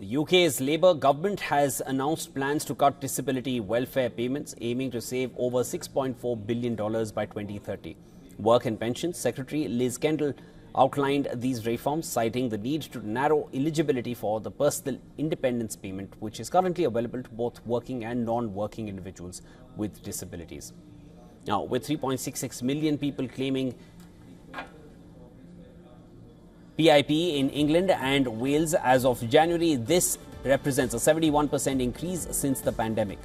The UK's Labour government has announced plans to cut disability welfare payments, aiming to save over $6.4 billion by 2030. Work and Pensions Secretary Liz Kendall outlined these reforms, citing the need to narrow eligibility for the personal independence payment, which is currently available to both working and non-working individuals with disabilities. Now, with 3.66 million people claiming PIP in England and Wales as of January, this represents a 71% increase since the pandemic.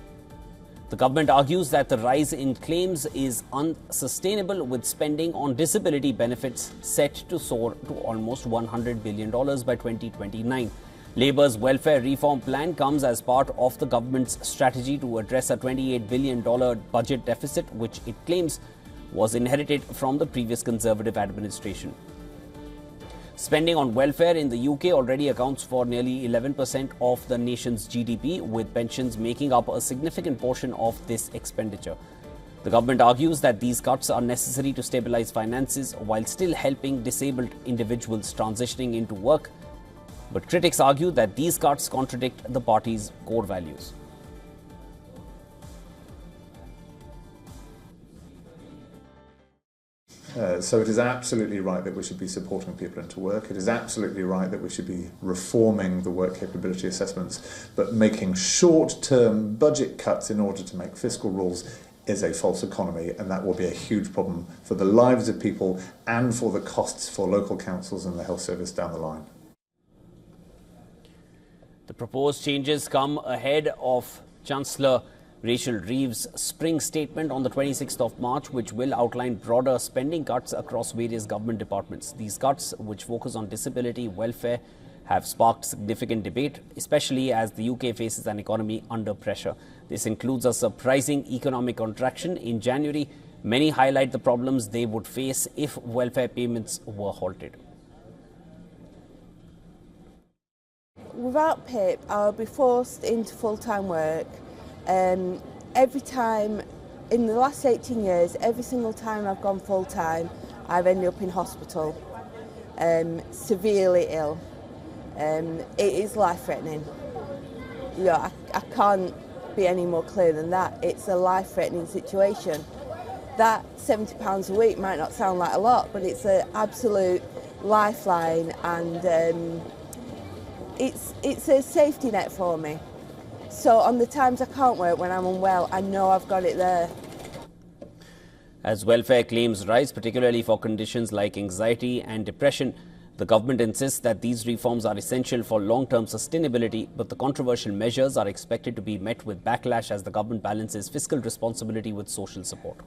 The government argues that the rise in claims is unsustainable, with spending on disability benefits set to soar to almost $100 billion by 2029. Labour's welfare reform plan comes as part of the government's strategy to address a $28 billion budget deficit, which it claims was inherited from the previous Conservative administration. Spending on welfare in the UK already accounts for nearly 11% of the nation's GDP, with pensions making up a significant portion of this expenditure. The government argues that these cuts are necessary to stabilise finances while still helping disabled individuals transitioning into work. But critics argue that these cuts contradict the party's core values. So it is absolutely right that we should be supporting people into work. It is absolutely right that we should be reforming the work capability assessments, but making short-term budget cuts in order to make fiscal rules is a false economy, and that will be a huge problem for the lives of people and for the costs for local councils and the health service down the line. The proposed changes come ahead of Chancellor Rachel Reeves' spring statement on the 26th of March, which will outline broader spending cuts across various government departments. These cuts, which focus on disability welfare, have sparked significant debate, especially as the UK faces an economy under pressure. This includes a surprising economic contraction in January. Many highlight the problems they would face if welfare payments were halted. Without PIP, I would be forced into full-time work. Every time, in the last 18 years, every single time I've gone full-time, I've ended up in hospital, severely ill. It is life-threatening. You know, I can't be any more clear than that. It's a life-threatening situation. That £70 a week might not sound like a lot, but it's an absolute lifeline, and it's a safety net for me. So on the times I can't work when I'm unwell, I know I've got it there. As welfare claims rise, particularly for conditions like anxiety and depression, the government insists that these reforms are essential for long-term sustainability, but the controversial measures are expected to be met with backlash as the government balances fiscal responsibility with social support.